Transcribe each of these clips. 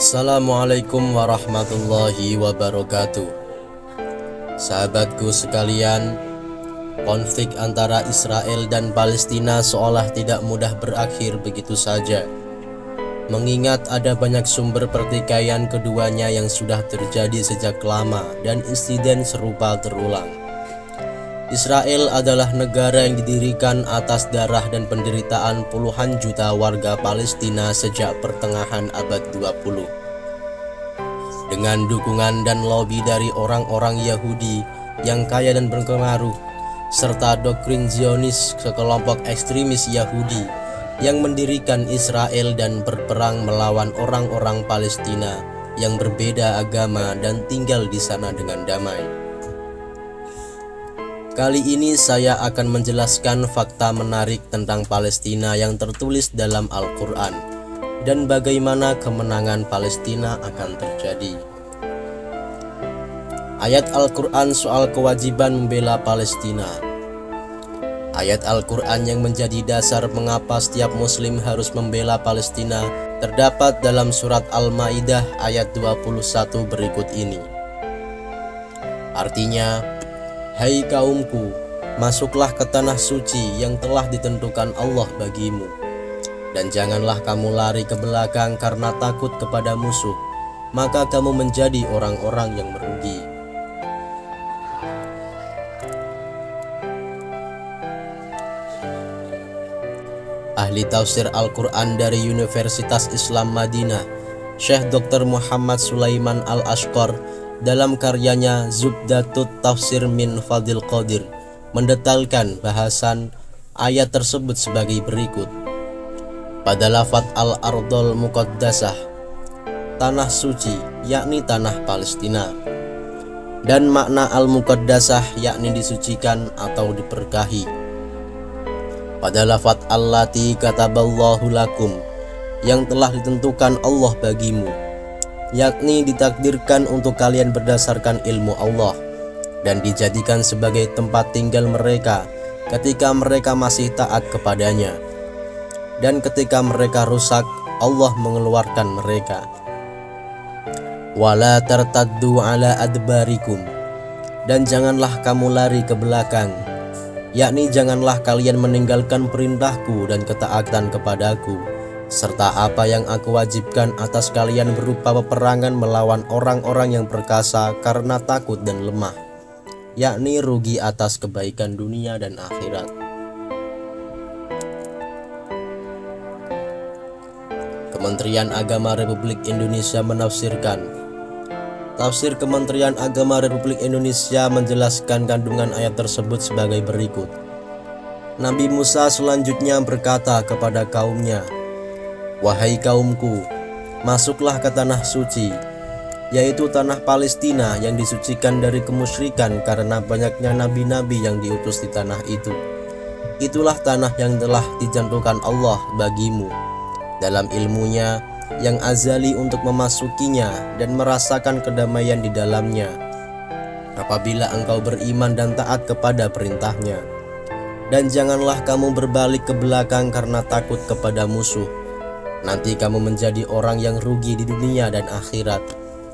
Assalamualaikum warahmatullahi wabarakatuh. Sahabatku sekalian, konflik antara Israel dan Palestina seolah tidak mudah berakhir begitu saja. Mengingat ada banyak sumber pertikaian keduanya yang sudah terjadi sejak lama dan insiden serupa terulang. Israel adalah negara yang didirikan atas darah dan penderitaan puluhan juta warga Palestina sejak pertengahan abad 20. Dengan dukungan dan lobi dari orang-orang Yahudi yang kaya dan berpengaruh, serta doktrin Zionis, sekelompok ekstremis Yahudi yang mendirikan Israel dan berperang melawan orang-orang Palestina yang berbeda agama dan tinggal di sana dengan damai. Kali ini saya akan menjelaskan fakta menarik tentang Palestina yang tertulis dalam Al-Quran dan bagaimana kemenangan Palestina akan terjadi. Ayat Al-Quran soal kewajiban membela Palestina. Ayat Al-Quran yang menjadi dasar mengapa setiap muslim harus membela Palestina terdapat dalam surat Al-Maidah ayat 21 berikut ini. Artinya, hai kaumku, masuklah ke tanah suci yang telah ditentukan Allah bagimu, dan janganlah kamu lari ke belakang karena takut kepada musuh, maka kamu menjadi orang-orang yang merugi. Ahli tafsir Al-Quran dari Universitas Islam Madinah, Syekh Dr. Muhammad Sulaiman Al-Ashqar, dalam karyanya Zubdatut Tafsir min Fadil Qadir mendetailkan bahasan ayat tersebut sebagai berikut. Pada lafaz Al-Ardul Muqaddasah, tanah suci, yakni tanah Palestina, dan makna Al-Muqaddasah yakni disucikan atau diberkahi. Pada lafaz Allati kataballahu lakum, yang telah ditentukan Allah bagimu, yakni ditakdirkan untuk kalian berdasarkan ilmu Allah dan dijadikan sebagai tempat tinggal mereka ketika mereka masih taat kepadanya, dan ketika mereka rusak Allah mengeluarkan mereka. Wala tartaddu ala adbarikum, dan janganlah kamu lari ke belakang, yakni janganlah kalian meninggalkan perintahku dan ketaatan kepadaku serta apa yang aku wajibkan atas kalian berupa peperangan melawan orang-orang yang perkasa karena takut dan lemah, yakni rugi atas kebaikan dunia dan akhirat. Kementerian Agama Republik Indonesia menafsirkan. Tafsir Kementerian Agama Republik Indonesia menjelaskan kandungan ayat tersebut sebagai berikut. Nabi Musa selanjutnya berkata kepada kaumnya, wahai kaumku, masuklah ke tanah suci, yaitu tanah Palestina yang disucikan dari kemusyrikan karena banyaknya nabi-nabi yang diutus di tanah itu. Itulah tanah yang telah dijanjikan Allah bagimu dalam ilmunya yang azali untuk memasukinya dan merasakan kedamaian di dalamnya apabila engkau beriman dan taat kepada perintahnya. Dan janganlah kamu berbalik ke belakang karena takut kepada musuh. Nanti kamu menjadi orang yang rugi di dunia dan akhirat,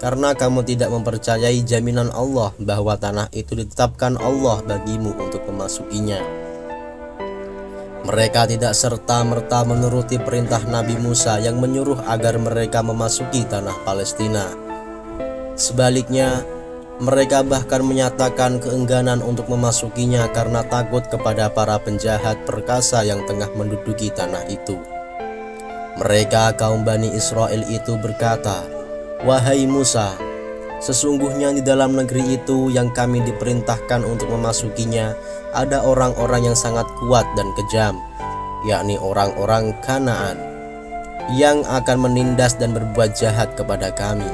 karena kamu tidak mempercayai jaminan Allah bahwa tanah itu ditetapkan Allah bagimu untuk memasukinya. Mereka tidak serta-merta menuruti perintah Nabi Musa yang menyuruh agar mereka memasuki tanah Palestina. Sebaliknya, mereka bahkan menyatakan keengganan untuk memasukinya karena takut kepada para penjahat perkasa yang tengah menduduki tanah itu. Mereka kaum Bani Israel itu berkata, wahai Musa, sesungguhnya di dalam negeri itu yang kami diperintahkan untuk memasukinya ada orang-orang yang sangat kuat dan kejam, yakni orang-orang Kanaan, yang akan menindas dan berbuat jahat kepada kami.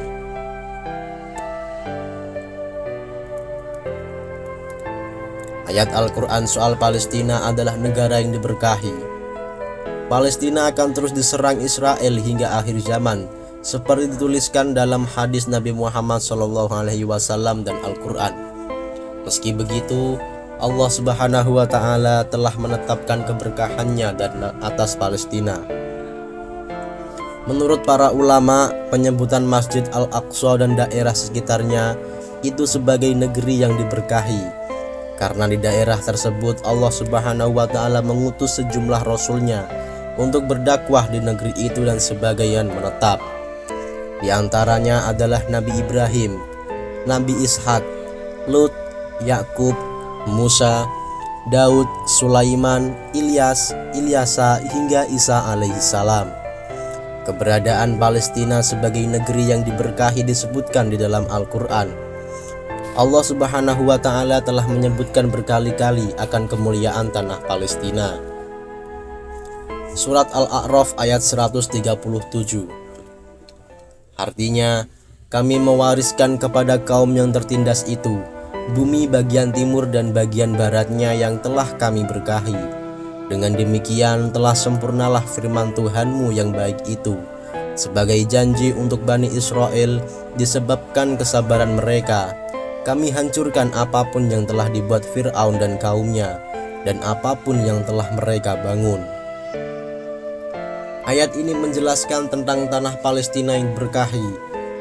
Ayat Al-Quran soal Palestina adalah negara yang diberkahi. Palestina akan terus diserang Israel hingga akhir zaman, seperti dituliskan dalam hadis Nabi Muhammad SAW dan Al-Quran. Meski begitu, Allah Subhanahu wa Ta'ala telah menetapkan keberkahannya dan atas Palestina. Menurut para ulama, penyebutan Masjid Al-Aqsa dan daerah sekitarnya itu sebagai negeri yang diberkahi, karena di daerah tersebut Allah Subhanahu wa Ta'ala mengutus sejumlah rasulnya untuk berdakwah di negeri itu dan sebagian menetap. Di antaranya adalah Nabi Ibrahim, Nabi Ishak, Lut, Yakub, Musa, Daud, Sulaiman, Ilyasa hingga Isa alaihissalam. Keberadaan Palestina sebagai negeri yang diberkahi disebutkan di dalam Al-Quran. Allah Subhanahu wa Ta'ala telah menyebutkan berkali-kali akan kemuliaan tanah Palestina. Surat Al-A'raf ayat 137. Artinya, kami mewariskan kepada kaum yang tertindas itu bumi bagian timur dan bagian baratnya yang telah kami berkahi. Dengan demikian telah sempurnalah firman Tuhanmu yang baik itu sebagai janji untuk Bani Israel. Disebabkan kesabaran mereka, kami hancurkan apapun yang telah dibuat Fir'aun dan kaumnya dan apapun yang telah mereka bangun. Ayat ini menjelaskan tentang tanah Palestina yang berkahi,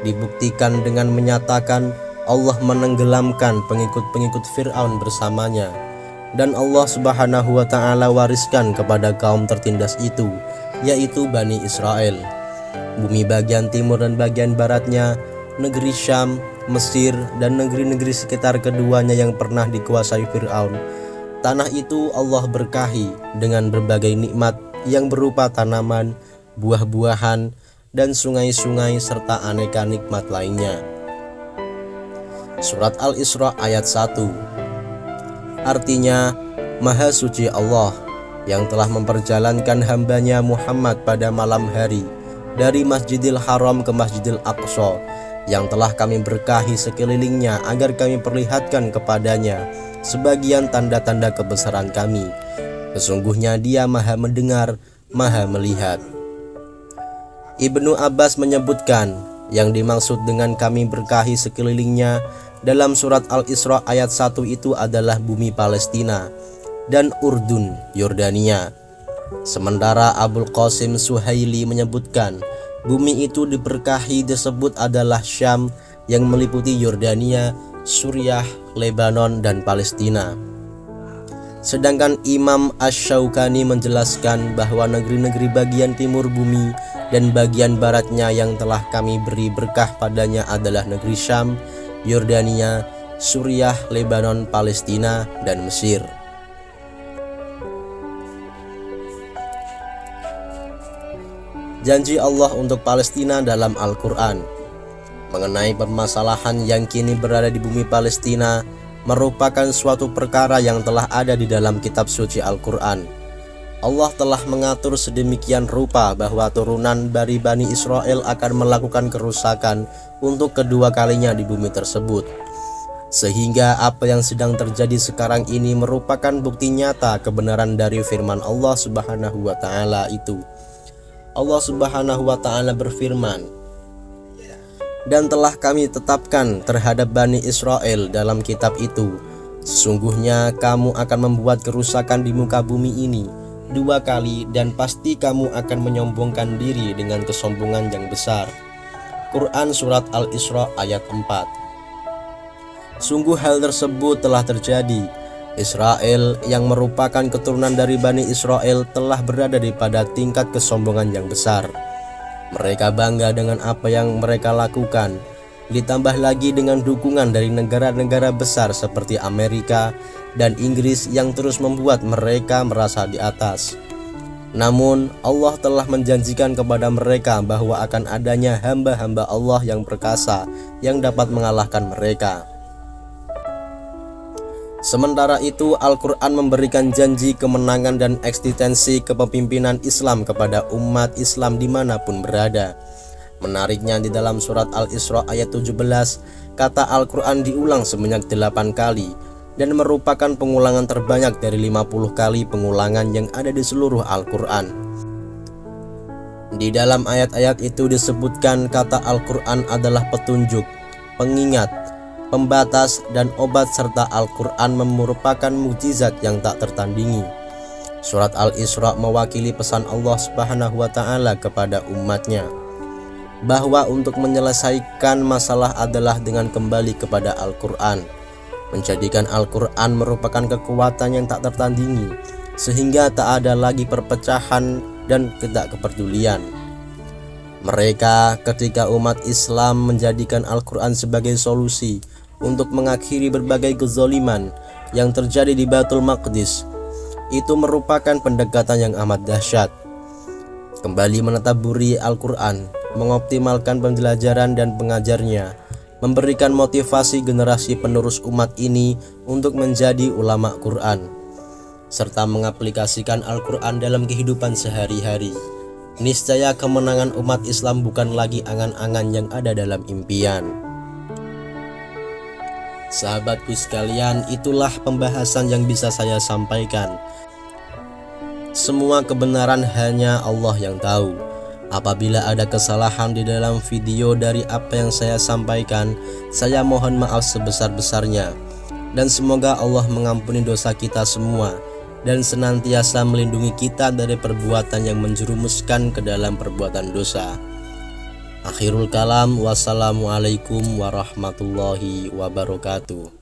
dibuktikan dengan menyatakan Allah menenggelamkan pengikut-pengikut Fir'aun bersamanya, dan Allah Subhanahu wa Ta'ala wariskan kepada kaum tertindas itu, yaitu Bani Israel, bumi bagian timur dan bagian baratnya, negeri Syam, Mesir, dan negeri-negeri sekitar keduanya yang pernah dikuasai Fir'aun. Tanah itu Allah berkahi dengan berbagai nikmat yang berupa tanaman, buah-buahan, dan sungai-sungai serta aneka nikmat lainnya. Surat Al-Isra ayat 1. Artinya, Maha Suci Allah yang telah memperjalankan hambanya Muhammad pada malam hari dari Masjidil Haram ke Masjidil Aqsa, yang telah kami berkahi sekelilingnya agar kami perlihatkan kepadanya sebagian tanda-tanda kebesaran kami. Sesungguhnya Dia Maha mendengar, Maha melihat. Ibnu Abbas menyebutkan yang dimaksud dengan kami berkahi sekelilingnya dalam surat Al-Isra ayat 1 itu adalah bumi Palestina dan Urdun, Yordania. Sementara Abul Qasim Suhaili menyebutkan bumi itu diberkahi disebut adalah Syam yang meliputi Yordania, Suriah, Lebanon, dan Palestina. Sedangkan Imam Asy-Syaukani menjelaskan bahwa negeri-negeri bagian timur bumi dan bagian baratnya yang telah kami beri berkah padanya adalah negeri Syam, Yordania, Suriah, Lebanon, Palestina, dan Mesir. Janji Allah untuk Palestina dalam Al-Quran. Mengenai permasalahan yang kini berada di bumi Palestina merupakan suatu perkara yang telah ada di dalam kitab suci Al-Quran. Allah telah mengatur sedemikian rupa bahwa turunan dari Bani Israel akan melakukan kerusakan untuk kedua kalinya di bumi tersebut. Sehingga apa yang sedang terjadi sekarang ini merupakan bukti nyata kebenaran dari firman Allah Subhanahu wa Ta'ala itu. Allah Subhanahu wa Ta'ala berfirman, "Dan telah kami tetapkan terhadap Bani Israel dalam kitab itu, sesungguhnya kamu akan membuat kerusakan di muka bumi ini 2 kali dan pasti kamu akan menyombongkan diri dengan kesombongan yang besar." Quran Surat Al-Isra ayat 4. Sungguh hal tersebut telah terjadi. Israel yang merupakan keturunan dari Bani Israel telah berada pada tingkat kesombongan yang besar. Mereka bangga dengan apa yang mereka lakukan, ditambah lagi dengan dukungan dari negara-negara besar seperti Amerika dan Inggris yang terus membuat mereka merasa di atas. Namun Allah telah menjanjikan kepada mereka bahwa akan adanya hamba-hamba Allah yang perkasa yang dapat mengalahkan mereka. Sementara itu Al-Quran memberikan janji kemenangan dan eksistensi kepemimpinan Islam kepada umat Islam dimanapun berada. Menariknya di dalam surat Al-Isra ayat 17, kata Al-Quran diulang sebanyak 8 kali dan merupakan pengulangan terbanyak dari 50 kali pengulangan yang ada di seluruh Al-Quran. Di dalam ayat-ayat itu disebutkan kata Al-Quran adalah petunjuk, pengingat, pembatas, dan obat, serta Al-Quran merupakan mukjizat yang tak tertandingi. Surat Al-Isra mewakili pesan Allah Subhanahu wa Ta'ala kepada umatnya. bahwa untuk menyelesaikan masalah adalah dengan kembali kepada Al-Quran, menjadikan Al-Quran merupakan kekuatan yang tak tertandingi, sehingga tak ada lagi perpecahan dan tidak kepedulian. Mereka ketika umat Islam menjadikan Al-Quran sebagai solusi untuk mengakhiri berbagai kezaliman yang terjadi di Baitul Maqdis, itu merupakan pendekatan yang amat dahsyat. Kembali menataburi Al-Quran, mengoptimalkan pembelajaran dan pengajarnya, memberikan motivasi generasi penerus umat ini untuk menjadi ulama Quran, serta mengaplikasikan Al-Quran dalam kehidupan sehari-hari. Niscaya kemenangan umat Islam bukan lagi angan-angan yang ada dalam impian. Sahabatku sekalian, itulah pembahasan yang bisa saya sampaikan. Semua kebenaran hanya Allah yang tahu. Apabila ada kesalahan di dalam video dari apa yang saya sampaikan, saya mohon maaf sebesar-besarnya. Dan semoga Allah mengampuni dosa kita semua dan senantiasa melindungi kita dari perbuatan yang menjerumuskan ke dalam perbuatan dosa. Akhirul kalam, wassalamualaikum warahmatullahi wabarakatuh.